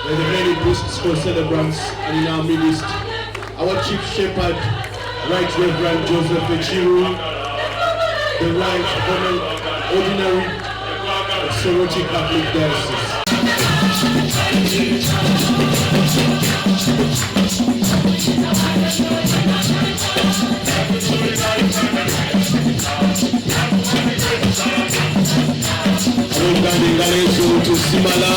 Where the many priests or celebrants, and in our midst, our chief shepherd, Right Reverend Joseph Echiru, the Right Ordinary of Soroti Catholic Diocese. To Simala.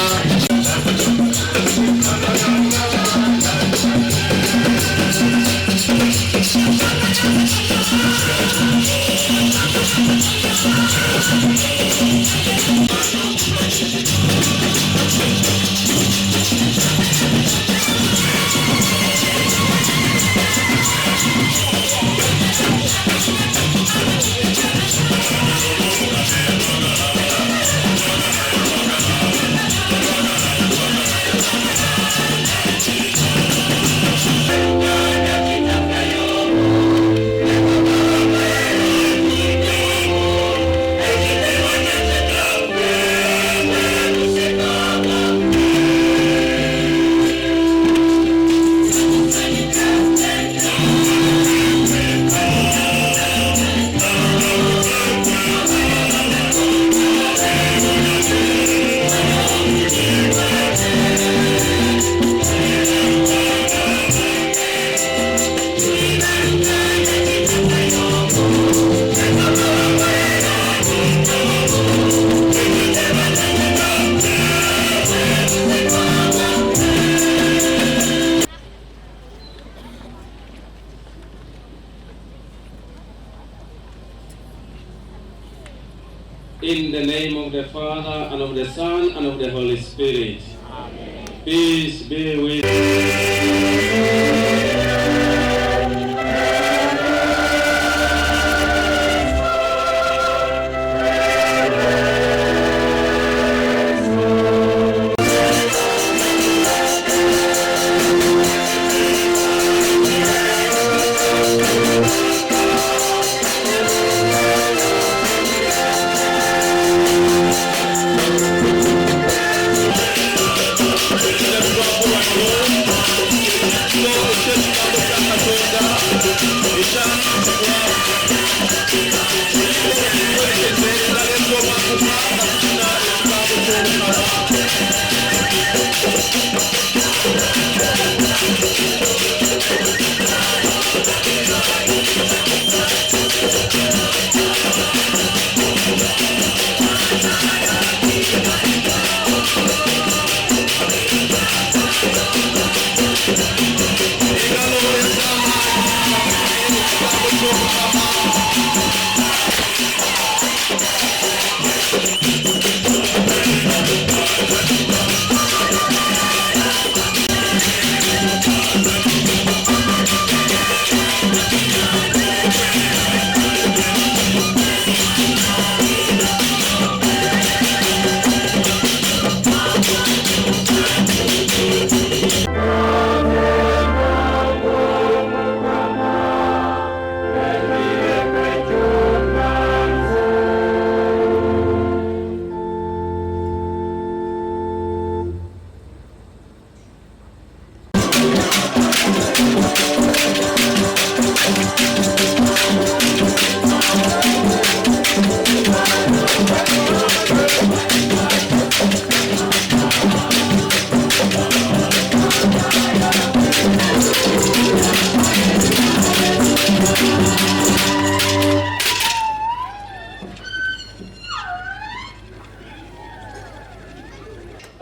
In the name of the Father, and of the Son, and of the Holy Spirit. Amen. Peace be with you.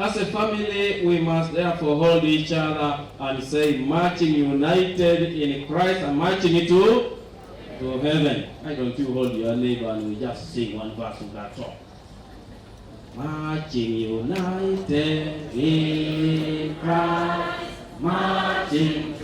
As a family, we must therefore hold each other and say, marching united in Christ and marching to heaven. Why don't you hold your neighbor and we just sing one verse of that song? Marching united in Christ, marching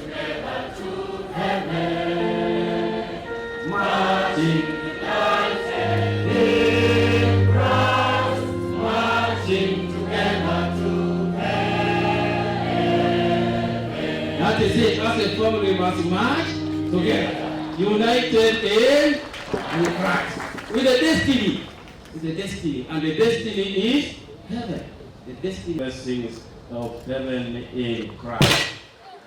a family, we must march together, united in Christ, with a destiny. With a destiny. And the destiny is heaven. The destiny blessings of heaven in Christ.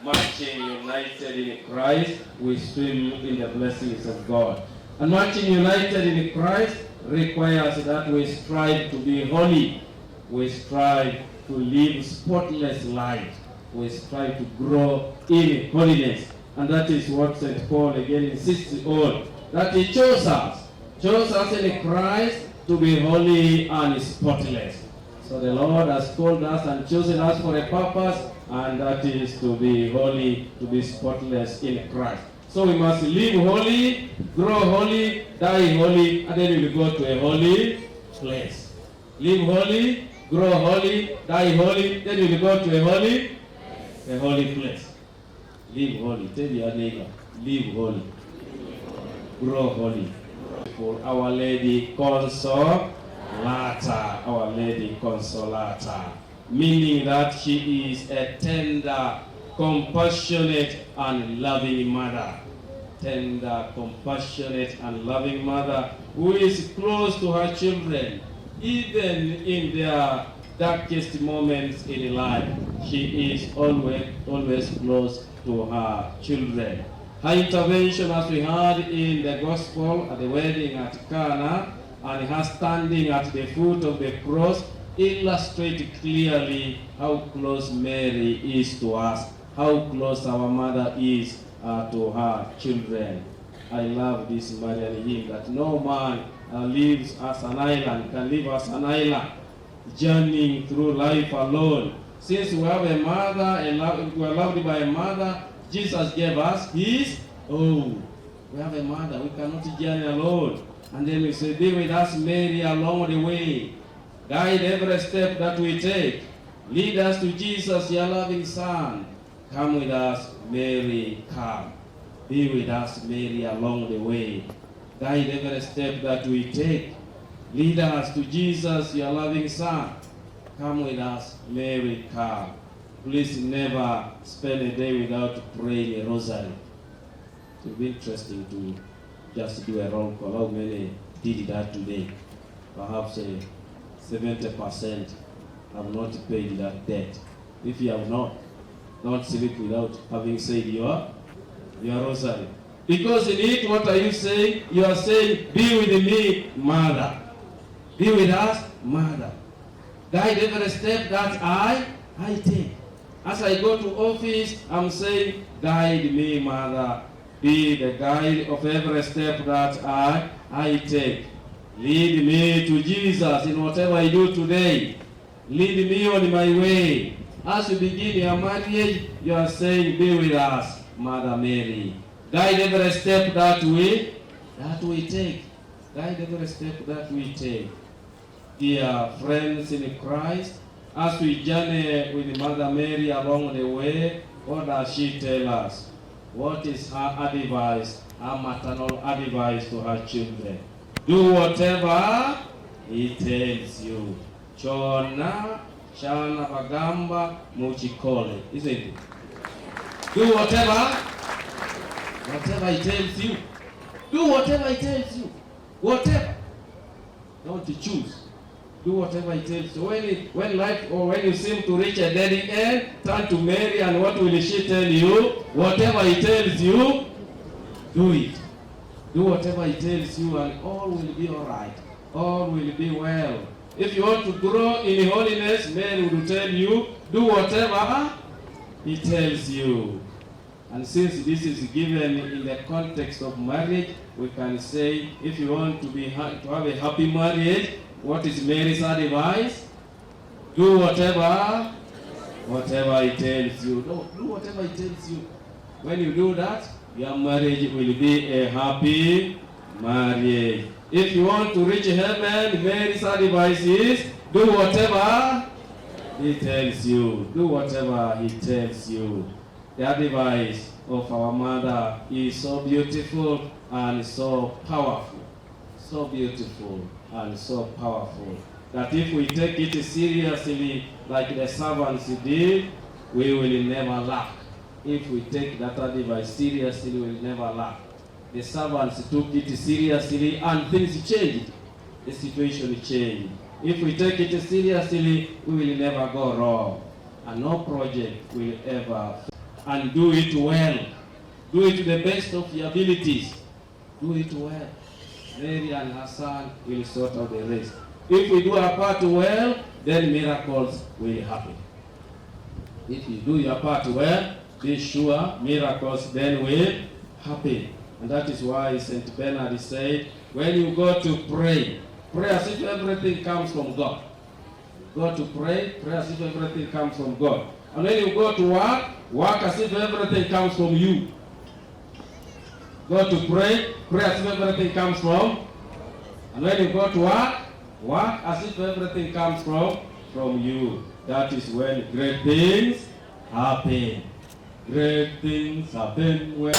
Marching united in Christ, we swim in the blessings of God. And marching united in Christ requires that we strive to be holy. We strive to live spotless life. We strive to grow in holiness. And that is what St. Paul again insists on, that he chose us in Christ to be holy and spotless. So the Lord has called us and chosen us for a purpose, and that is to be holy, to be spotless in Christ. So we must live holy, grow holy, die holy, and then we will go to a holy place. Live holy, grow holy, die holy, then we will go to a holy place. Live holy. Tell your neighbor, live holy, grow holy. For Our Lady Consolata, Our Lady Consolata, meaning that she is a tender, compassionate, and loving mother. Tender, compassionate, and loving mother who is close to her children, even in their darkest moments in life. She is always close to her children. Her intervention, as we heard in the gospel at the wedding at Cana, and her standing at the foot of the cross, illustrate clearly how close Mary is to us, how close our mother is to her children. I love this Marian hymn that no man lives as an island, can live as an island, journeying through life alone. Since we have a mother, we are loved by a mother, Jesus gave us his own. We have a mother, we cannot journey alone. And then we say, be with us, Mary, along the way. Guide every step that we take. Lead us to Jesus, your loving Son. Come with us, Mary, come. Be with us, Mary, along the way. Guide every step that we take. Lead us to Jesus, your loving Son. Come with us, Mary, come. Please never spend a day without praying a rosary. It will be interesting to just do a roll call. How many did that today? Perhaps 70% have not paid that debt. If you have not, don't sleep without having said your rosary. Because in it, what are you saying? You are saying, be with me, Mother. Be with us, Mother. Guide every step that I take. As I go to office, I'm saying, guide me, Mother. Be the guide of every step that I take. Lead me to Jesus in whatever I do today. Lead me on my way. As you begin your marriage, you are saying, be with us, Mother Mary. Guide every step that we take. Guide every step that we take. Dear friends in Christ, as we journey with Mother Mary along the way, what does she tell us? What is her advice, her maternal advice to her children? Do whatever he tells you. Chona, chana bagamba, muchikole. Isn't it? Do whatever he tells you. Do whatever he tells you. Whatever. Don't choose. Do whatever he tells you. When life or when you seem to reach a dead end, turn to Mary, and what will she tell you? Whatever he tells you, do it. Do whatever he tells you, and all will be all right. All will be well. If you want to grow in holiness, Mary will tell you, do whatever he tells you. And since this is given in the context of marriage, we can say, if you want to have a happy marriage, what is Mary's advice? Do whatever he tells you. No, do whatever he tells you. When you do that, your marriage will be a happy marriage. If you want to reach heaven, Mary's advice is, do whatever he tells you. Do whatever he tells you. The advice of our mother is so beautiful and so powerful. So beautiful and so powerful that if we take it seriously like the servants did, we will never lack. If we take that advice seriously, we'll never lack. The servants took it seriously and things changed. The situation changed. If we take it seriously, we will never go wrong. And no project will ever. And do it well. Do it to the best of your abilities. Do it well. Mary and her son will sort out the rest. If we do our part well, then miracles will happen. If you do your part well, be sure miracles then will happen. And that is why St. Bernard said, when you go to pray, pray as if everything comes from God. Go to pray, pray as if everything comes from God. And when you go to work, work as if everything comes from you. Go to pray, pray as if everything comes from. And when you go to work, work as if everything comes from you. That is when great things happen. Great things happen when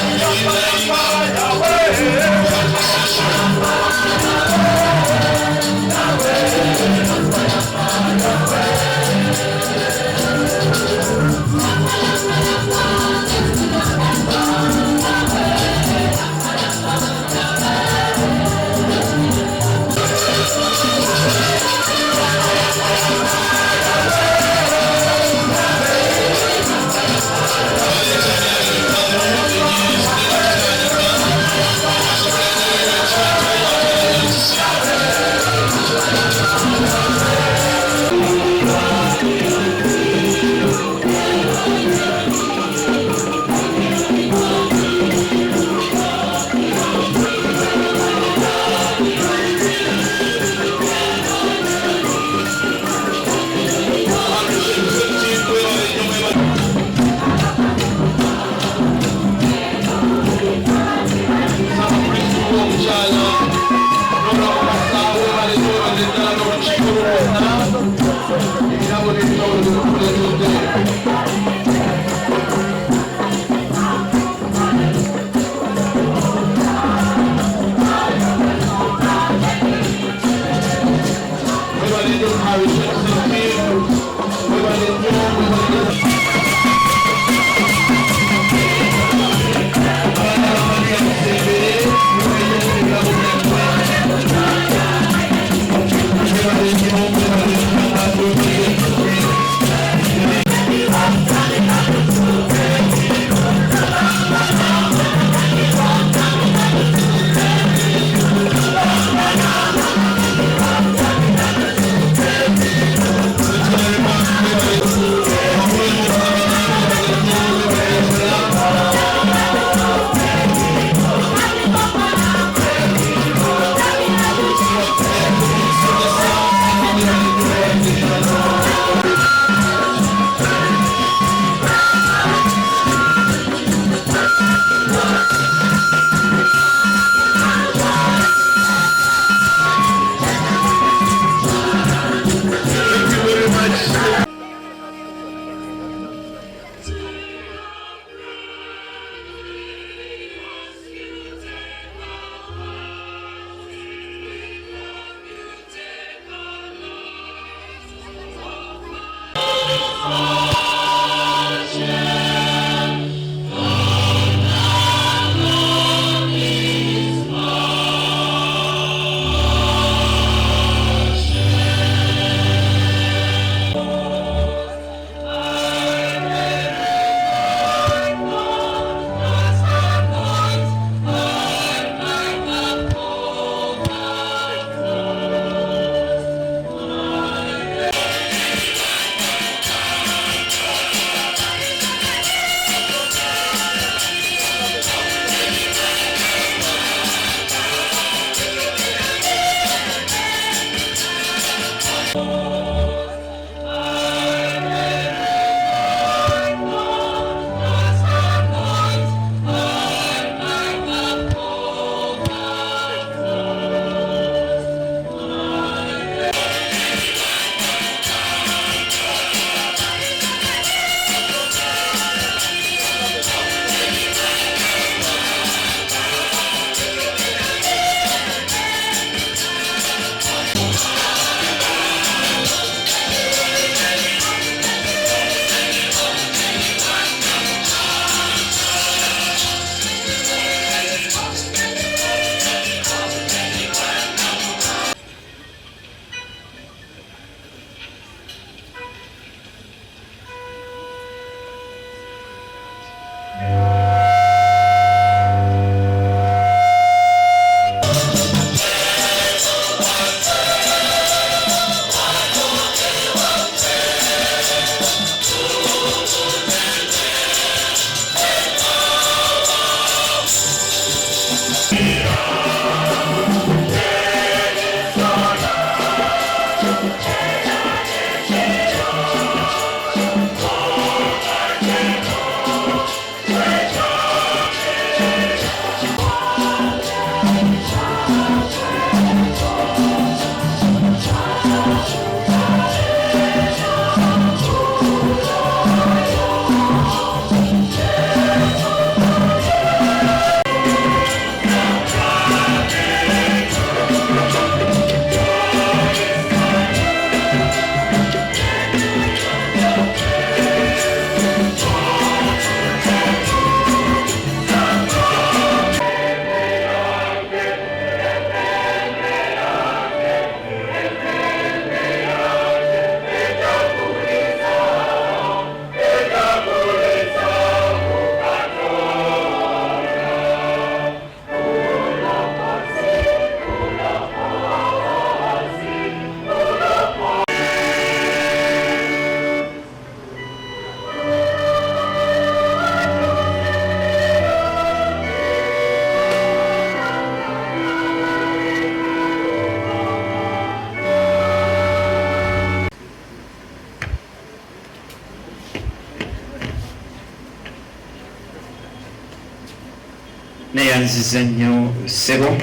neyanziza nnyo ssebo.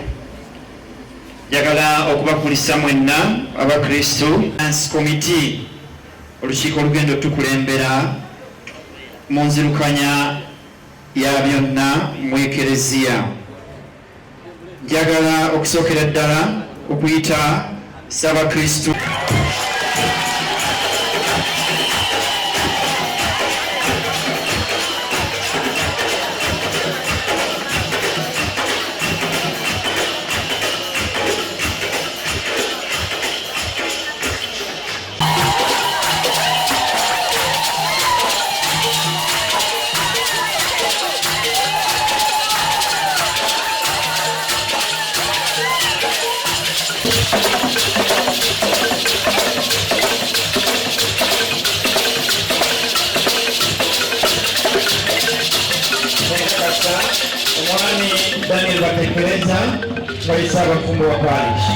Njagala okubakulisa mwenna abakristu Finance Committee olukiiko olugenda tukulembera mu nzirukanya ya byonna mu ekereziya. Njagala okusookera ddala okuyita Ssaabakristu okuwereza bayisa abafumbo wa Parish.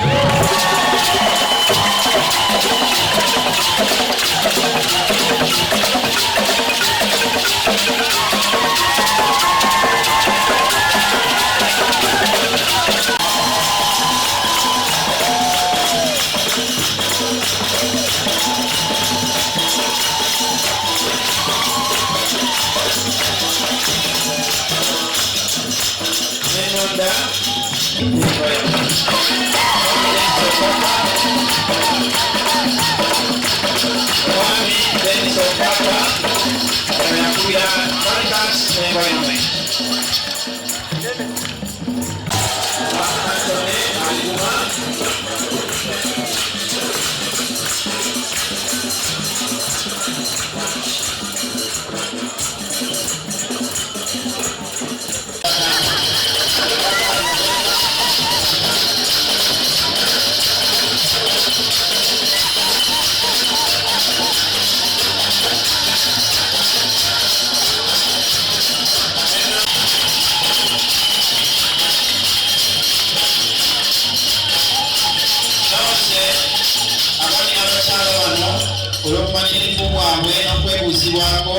olw'okumanyirivu bwabwe n'okwebuuzibwako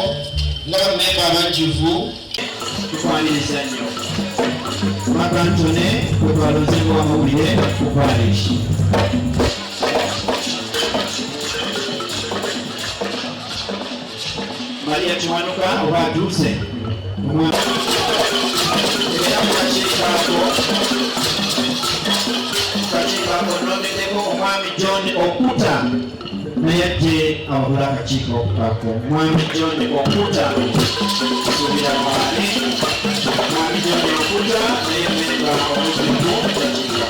nga bamemba abajjuvu tukwaniriza nnyo. Makantone bwe twalozebwa amawulire ku Parish. Maria Kiwanuka oba atuuse era mu kakiiko nnomeddeko omwami John Okuta eyajja awabula akakiiko ako. Omwami John Okuta suubira baani omwami John Okuta naye mmemba omuzibu kakiiko.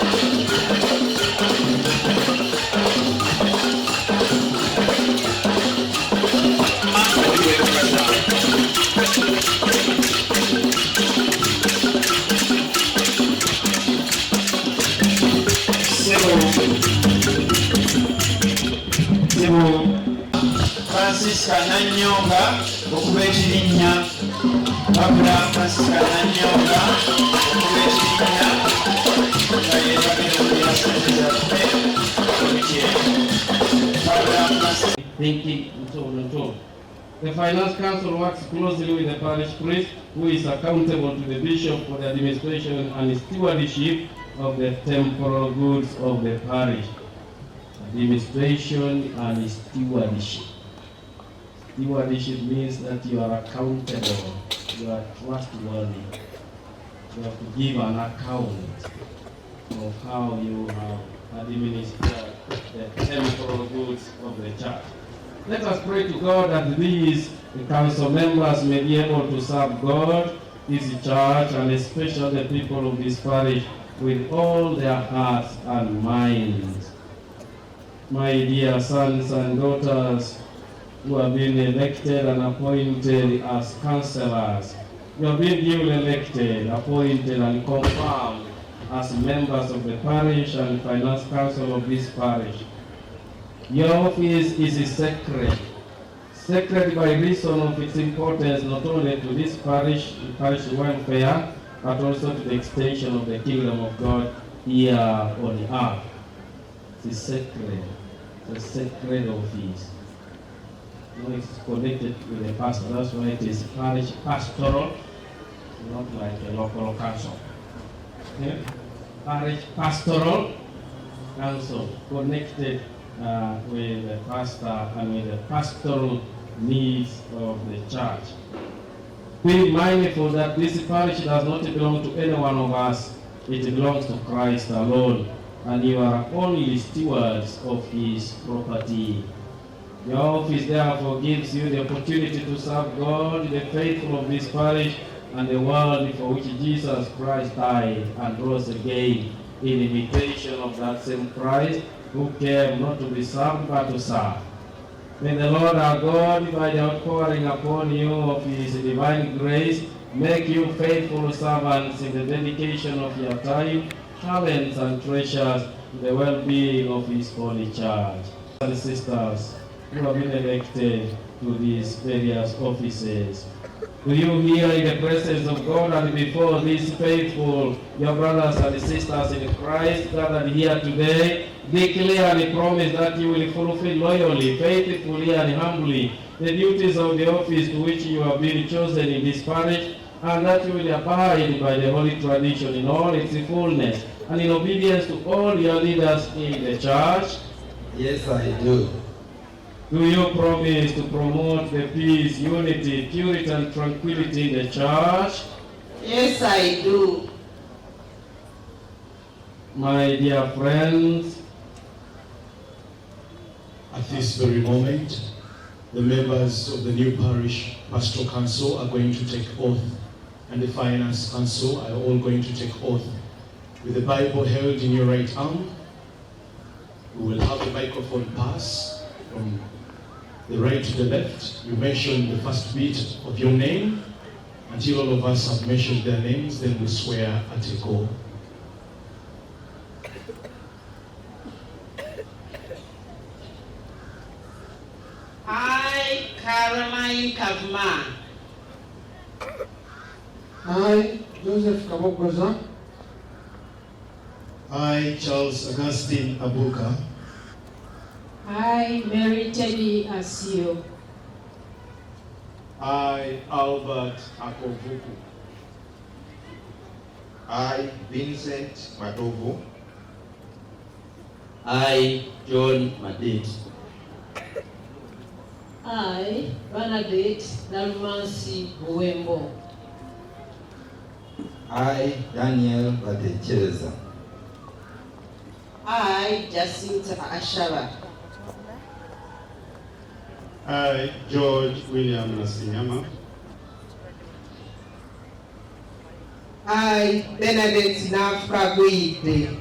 Francis Kananyonga okuba ekirinnya wabula Francis Kananyonga okuba ekirinnya nga yebageoyasinzaffe thinking and so on and so on. The Finance Council works closely with the parish priest, who is accountable to the bishop for the administration and stewardship of the temporal goods of the parish. Administration and stewardship. Stewardship means that you are accountable, you are trustworthy. You have to give an account of how you have administered the temporal goods of the church. Let us pray to God that these council members may be able to serve God, His church, and especially the people of this parish with all their hearts and minds. My dear sons and daughters who have been elected and appointed as councillors, you have been duly elected, appointed, and confirmed as members of the parish and finance council of this parish. Your office is sacred. Sacred by reason of its importance not only to this parish, parish welfare, but also to the extension of the kingdom of God here on the earth. It is sacred. It's a sacred office. You know, it's connected with the pastor. That's why it is parish pastoral, not like a local council. Parish Pastoral Council, connected with the pastor and with the pastoral needs of the church. Be mindful that this parish does not belong to any one of us. It belongs to Christ alone, and you are only stewards of his property. Your office therefore gives you the opportunity to serve God, the faithful of this parish, and the world for which Jesus Christ died and rose again, in imitation of that same Christ who came not to be served but to serve. May the Lord our God, by the outpouring upon you of his divine grace, make you faithful servants in the dedication of your time, talents, and treasures to the well-being of his holy church. And sisters who have been elected to these various offices, do you hear in the presence of God and before these faithful, your brothers and sisters in Christ gathered here today, declare and promise that you will fulfill loyally, faithfully, and humbly the duties of the office to which you have been chosen in this parish, and that you will abide by the holy tradition in all its fullness, and in obedience to all your leaders in the church? Yes, I do. Do you promise to promote the peace, unity, purity, and tranquility in the church? Yes, I do. My dear friends, At this very moment, the members of the new parish pastoral council are going to take oath, and the finance council are all going to take oath. With the Bible held in your right arm, we will have the microphone pass from the right to the left. You mention the first bit of your name. Until all of us have mentioned their names, then we swear at a go. I, Caroline Kavma. I, Joseph Kabogoza. I, Charles Augustine Abuka. I, Mary Teddy Asio. I, Albert Akovuku. I, Vincent Matovu. I, John Madit. I, Bernadette Dalmansi Bwembo. I, Daniel Badecheza. I, Jacinta Ashaba. I, George William Nasinyama. I, Benedict Nafragwide.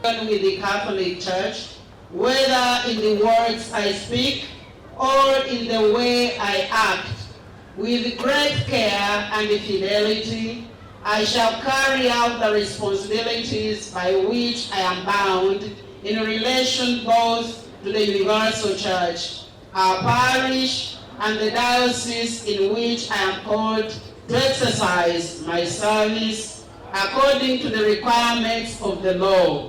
With the Catholic Church, whether in the words I speak or in the way I act, with great care and fidelity, I shall carry out the responsibilities by which I am bound in relation both to the Universal Church, our parish, and the diocese in which I am called to exercise my service according to the requirements of the law.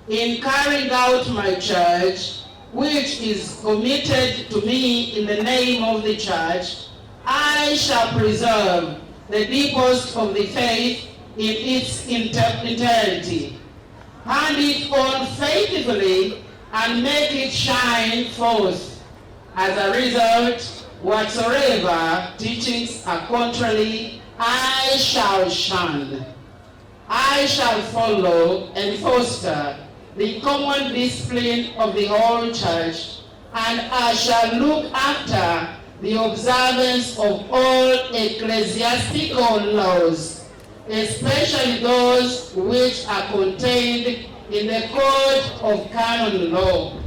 In carrying out my church, which is committed to me in the name of the church, I shall preserve the deposit of the faith in its entirety, hand it on faithfully, and make it shine forth. As a result, whatsoever teachings are contrary, I shall shun. I shall follow and foster the common discipline of the whole church, and I shall look after the observance of all ecclesiastical laws, especially those which are contained in the Code of Canon Law.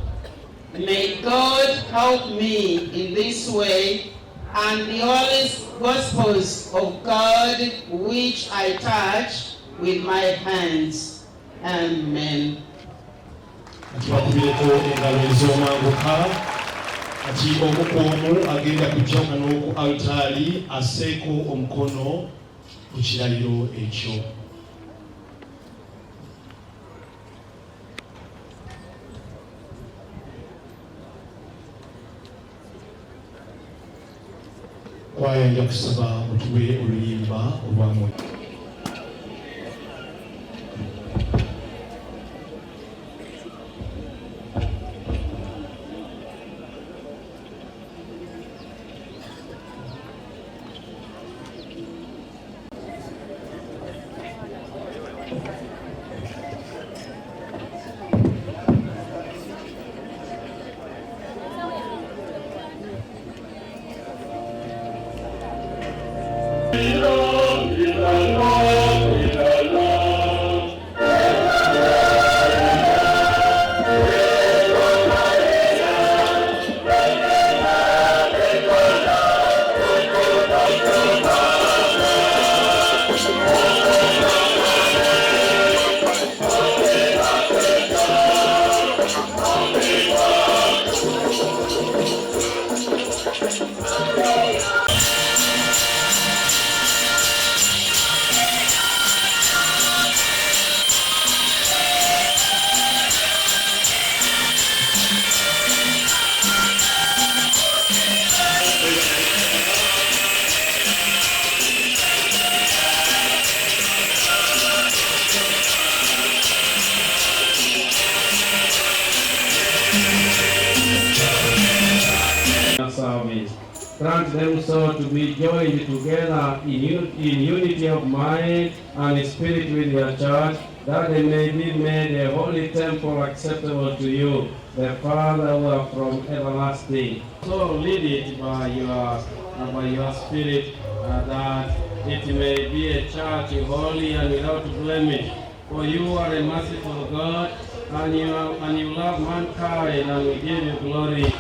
May God help me in this way, and the Holy Gospels of God which I touch with my hands. Amen. Atubakubireko engalo ez'omwanguka ati omukuumu agenda kujja n'oku altari asseeko omukono ku kirayiro ekyo. Kwaya nja kusaba otuwe oluyimba olwamwe. Service. Grant them so to be joined together in unity of mind and spirit with your church, that they may be made a holy temple acceptable to you, the Father who are from everlasting. So lead it by your spirit, that it may be a church holy and without blemish. For you are a merciful God, and you love mankind, and we give you glory.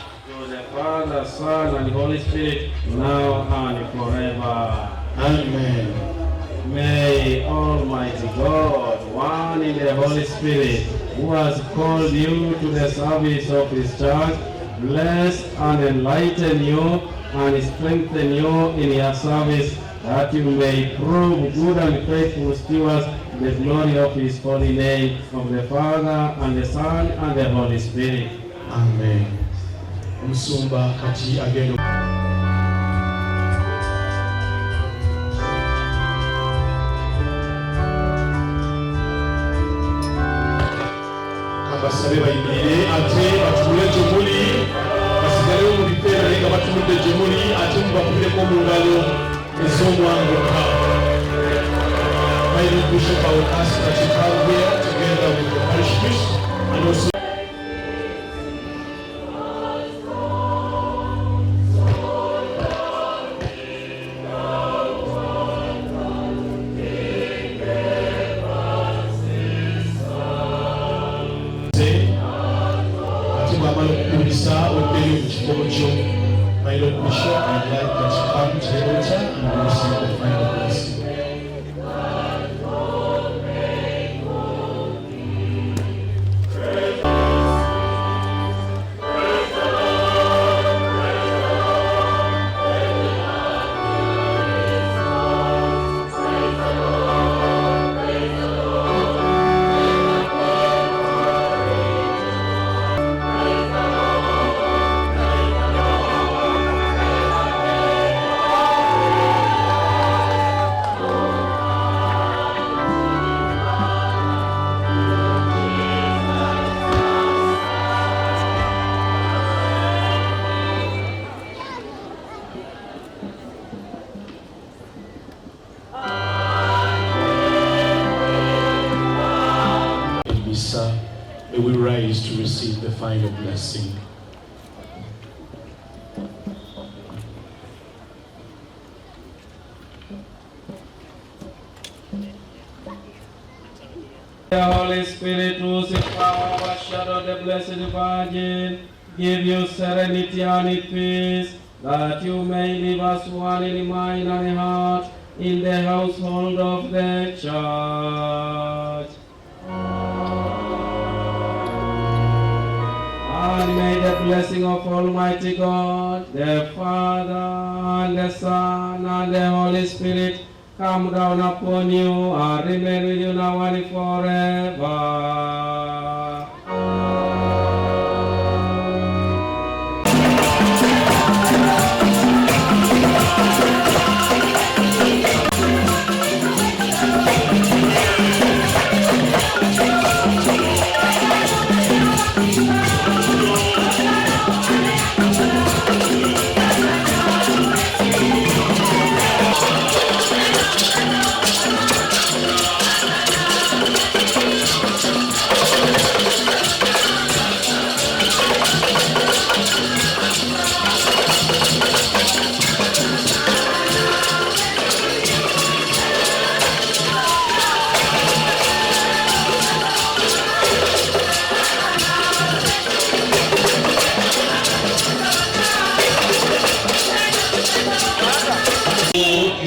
The Father, Son, and Holy Spirit, now and forever. Amen. May Almighty God, one in the Holy Spirit, who has called you to the service of His church, bless and enlighten you and strengthen you in your service, that you may prove good and faithful stewards to the glory of His holy name, of the Father, and the Son, and the Holy Spirit. Amen. Musumba kati agendo kabasabe bayimirire ate batule jomuli basigale mu bifeera nga batunudde jomuli ate mubakubireko mu ngalo ez'omwanguka. My Bishop, I will ask that you come here together with the parish priest and also my Lord Bishop, I'd like that you come to the altar and receive the final blessing. May we rise to receive the final blessing. The Holy Spirit, whose power overshadowed the Blessed Virgin, give you serenity and peace, that you may live as one in mind and heart in the household of the Church. And may the blessing of Almighty God, the Father, and the Son, and the Holy Spirit come down upon you and remain with you now and forever.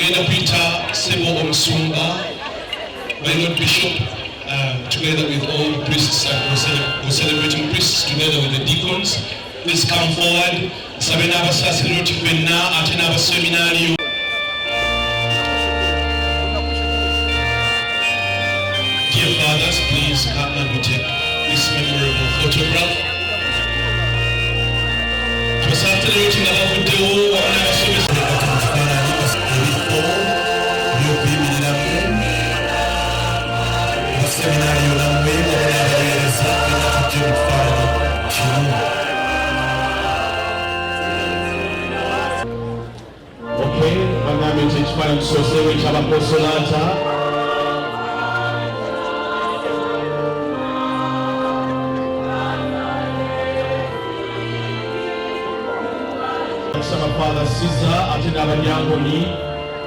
Tugenda Peter Sebo Omusumba, my Lord Bishop, together with all the priests, we're celebrating priests together with the deacons. Please come forward. Sabena Abasasiroti Fenna, Atena Seminario. Dear fathers, please come and we take this memorable photograph. Abasasiroti Nabavudeo, Okay, magame tekifaananyi kisoseewo ekyaba Consolata. Nsaba Father Caesar ate n'abanyangoni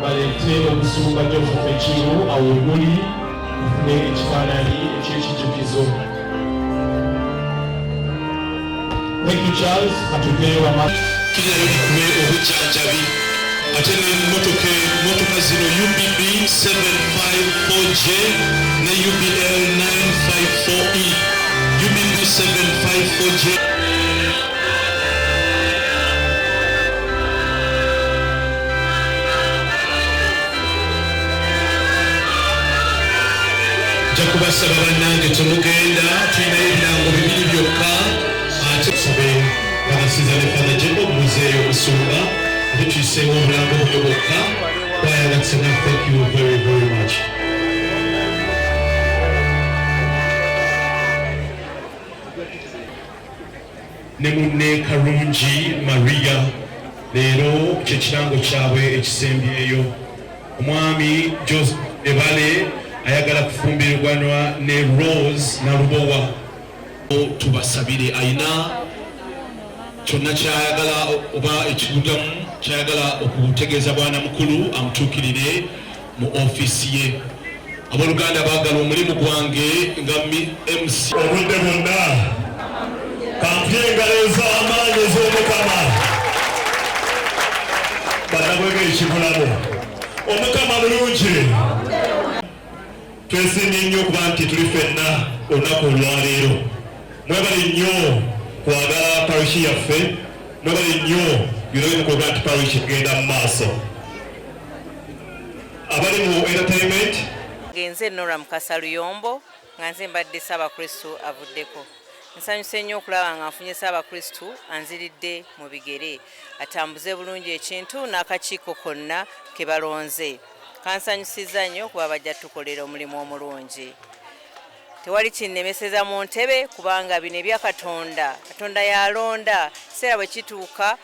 baleete Omusumba Joseph Ekiru awo omuli tufune ekifaananyi eky'ekijjukizo. Thank you, Charles. Katuveewo amaaso. Kijalo likuwe obujjanjabi. Ate n'emmotoka zino UBB 754J ne UBL 954E. UBB 754J. Jakubasaba bannange temugenda, tulinayo ebirango bibiri byokka. Ate tusabe Abasiza ne Father Jacob Muzeeyo Omusumba, ate tuyiseewo obulango bwe bwokka. That's enough. Thank you very, very much. Ne munne Karungi Maria, leero kyekirango kyabwe ekisembyeyo. Omwami Joseph Ebale ayagala kufumbirwanwa ne Rose Nalubowa. Tubasabire ayina kyonna kyayagala oba ekigudamu kyayagala okutegeeza bwana mukulu amutuukirire mu ofiisi ye. Abooluganda baagala omulimu gwange nga MC obudde bwonna kampye engalo ez'amaanyi ez'Omukama bannabwege ekibulamu. Omukama mulungi. Twesiimye nnyo okuba nti tuli ffenna olunaku olwaleero. Mwebale nnyo kwagala parishi yaffe, mwebale nnyo byonna mukola nti parishi tugenda mu maaso. Abali mu entertainment genze Nora Mukasa Luyombo nga nze mbadde Ssaabakristu avuddeko. Nsanyuse nnyo okulaba nga nfunye Ssaabakristu anziridde mu bigere atambuze bulungi ekintu n'akakiiko konna ke balonze. Kansanyusizza nnyo kuba bajja tukolera omulimu omulungi. Tewali kinnemeseza mu ntebe kubanga bino ebya Katonda yalonda. Kiseera bwe kituuka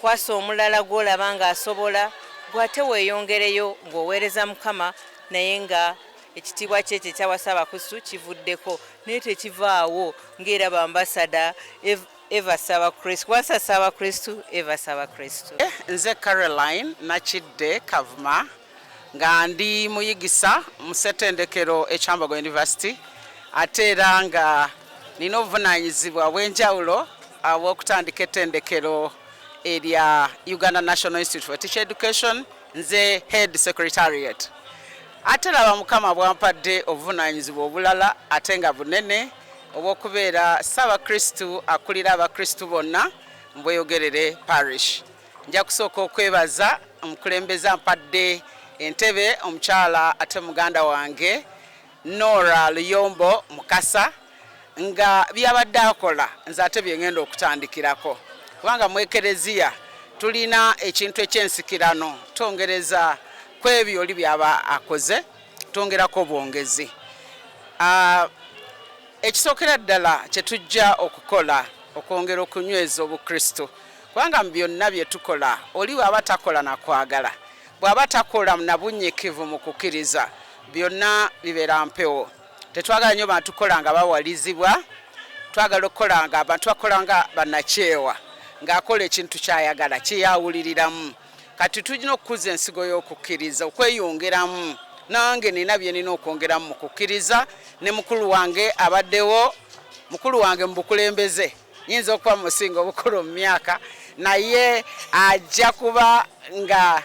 kwasa omulala gw'olaba ng'asobola gwate weeyongereyo ng'oweereza Mukama naye nga ekitiibwa kye ekyawa Ssaabakristu kivuddeko naye tekivaawo ng'era bambasada Eva Ssaabakristu. Kwasa Ssaabakristu, Eva Ssaabakristu. Nze Caroline Nakidde Kavuma nga ndi muyigisa mu ssettendekero e Kyambogo University ate era nga nina obuvunaanyizibwa bw'enjawulo obw'okutandika ettendekero erya Uganda National Institute for Teacher Education. Nze Head Secretariat. Ate laba Mukama bwampadde obuvunaanyizibwa obulala ate nga bunene obw'okubeera Ssaabakristu akulira abakristu bonna mu Bweyogerere Parish. Nja kusooka okwebaza omukulembeze ampadde entebe omukyala ate muganda wange Nora Luyombo Mukasa nga byabadde akola nze ate bye ngenda okutandikirako kubanga mu ekereziya tulina ekintu ekyensikirano tongereza kwebyo oli byaba akoze tongerako obwongezi. Ekisookera ddala kye tujja okukola okwongera okunyweza obukristo kubanga mu byonna bye tukola oli bw'aba takola na kwagala, bw'aba takola na bunnyikivu mu kukkiriza byonna bibeera mpewo. Tetwagala nnyo bantu kola nga bawalizibwa, twagala okukola nga abantu bakola nga bannakyewa ng'akola ekintu kyayagala kyeyawuliriramu. Kati tulina okukuza ensigo y'okukkiriza okweyongeramu. Nange nina bye nina okwongeramu mu kukkiriza ne mukulu wange abaddewo, mukulu wange mu Bukulembeze nyinza okuba musinga obukulu mu myaka naye ajja kuba nga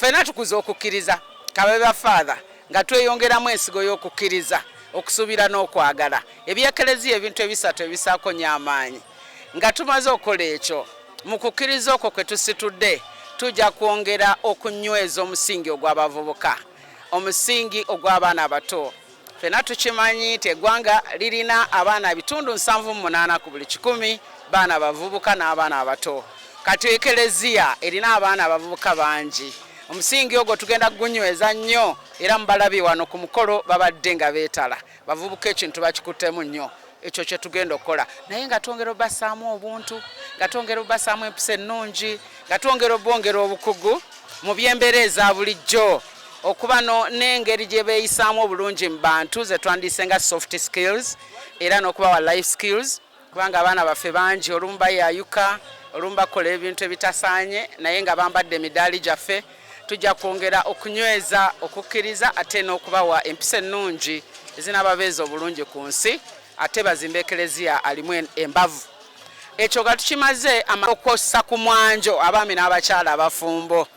Fena tukuza okukkiriza kabeba father nga tweyongeramu ensigo y'okukkiriza okusuubira n'okwagala ebyekelezia ebintu ebisatu ebisaako nyamaanyi nga tumaze okukola ekyo mu kukkiriza okwo kwe tusitudde tujja kwongera okunyweza omusingi ogw'abavubuka omusingi ogw'abaana abato fena tukimanyi nti eggwanga lirina abaana bitundu 78 ku buli 100 baana bavubuka n'abaana abato kati ekelezia erina abaana abavubuka bangi omusingi ogwo tugenda gunyweza nnyo era mbalabi wano ku mukolo babadde nga beetala bavubuka ekintu bakikuttemu nnyo ekyo kye tugenda okukola naye nga twongera obbasaamu obuntu nga twongera obbasaamu empisa ennungi nga twongera obbongera obukugu mu by'embeera eza bulijjo okuba n'engeri gye beeyisaamu obulungi mu bantu ze twandiyise nga soft skills era n'okubawa life skills kubanga abaana baffe bangi olumu bayayuka olumu bakola ebintu ebitasaanye naye nga bambadde emidaali gyaffe tujja kwongera okunyweza okukkiriza ate n'okubawa empisa ennungi ezinababeeza obulungi ku nsi ate bazimba ekelezia alimu embavu ekyo nga tukimaze okwossa ku mwanjo abaami n'abakyala abafumbo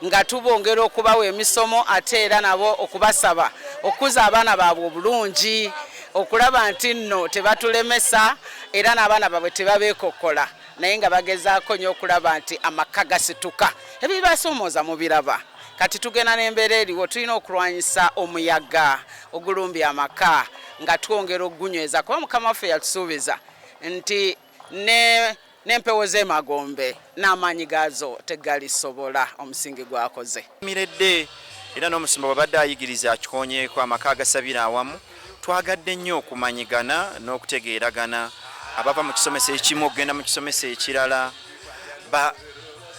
nga tubongera okubawa emisomo ate era nabo okubasaba okuza abaana baabwe obulungi okulaba nti nno tebatulemesa era n'abaana baabwe tebabeekokkola naye nga bagezaako nnyo okulaba nti amaka gasituka ebibasomooza mu biraba kati tugenda n'embeera eriwo tulina okulwanyisa omuyaga ogulumbya amaka nga twongera ogunyweza kuba mukama waffe yatusuubiza nti n'empewo z'emagombe n'amaanyi gaazo tegalisobola omusingi gwakoze miredde era n'omusumba bwabadde ayigiriza akikonyeeko amaka agasabira awamu twagadde nnyo okumanyigana n'okutegeeragana abava mu kisomesa ekimu okugenda mu kisomesa ekirala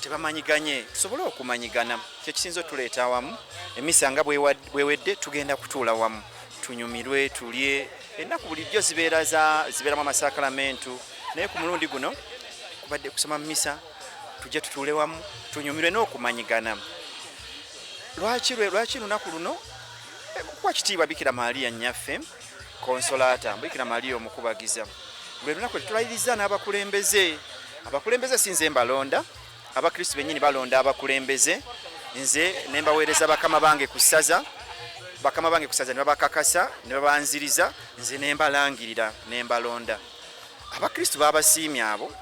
tebamanyiganye tusobole okumanyigana kyo kisinza otuleeta awamu emisa nga bwewedde tugenda kutuula wamu tunyumirwe tulye ennaku bulijjo zibeeramu amasakalamentu naye ku mulundi guno kubadde kusoma mu misa tujje tutuule wamu tunyumirwe n'okumanyigana lwaki lunaku luno kuwa kitiibwa Bikira Maria nnyaffe Consolata Bikira Maria omukubagiza lwe lunaku tulayiriza n'abakulembeze abakulembeze sinze mbalonda abakristu bennyini balonda abakulembeze nze ne mbaweereza bakama bange ku ssaza ne babakakasa ne babanziriza nze ne mbalangirira ne mbalonda abakristu babasiimye abo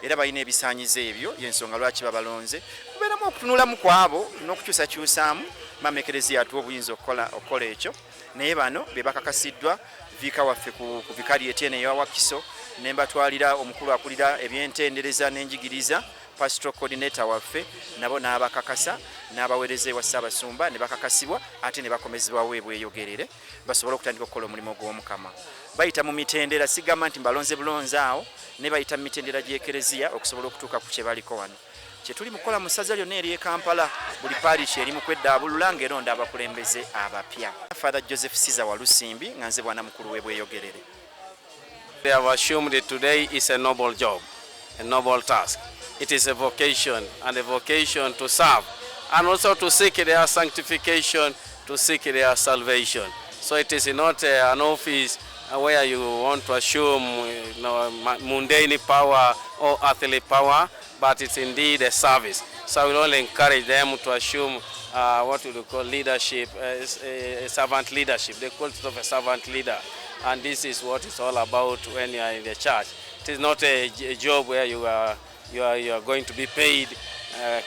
era balina ebisaanyizo ebyo y'ensonga lwaki babalonze kubeeramu okutunulamu kwabo n'okukyusakyusaamu mama ekelezia atuwa obuyinza okukola ekyo naye bano be bakakasiddwa viika waffe ku vikali Etienne Wakiso ne mbatwalira omukulu akulira ebyentendereza n'enjigiriza pastoral coordinator waffe nabo n'abakakasa n'abaweereza wa Ssaabasumba ne bakakasibwa ate ne bakomezebwawo Bweyogerere basobola okutandika okukola omulimu gw'Omukama bayita mu mitendera sigamba nti mbalonze bulonze awo ne bayita mu mitendera gy'ekelezia okusobola okutuuka ku kye baliko wano kye tuli mukola mu ssaza lyonna eri e Kampala buli parish eri mu kweddaabulula ng'eronda abakulembeze abapya Father Joseph Siza Walusimbi nga nze bwana mukulu we Bweyogerere. They have assumed that today is a noble job, a noble task. It is a vocation, and a vocation to serve, and also to seek their sanctification, to seek their salvation. So it is not an office where you want to assume mundane power or earthly power, but it's indeed a service. So I will only encourage them to assume what we call leadership, a servant leadership, the quality of a servant leader. And this is what it's all about when you are in the church. It is not a job where you are going to be paid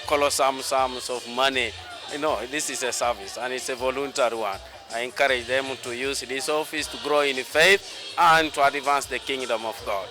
colossal sums of money. No, this is a service and it's a voluntary one. I encourage them to use this office to grow in faith and to advance the kingdom of God.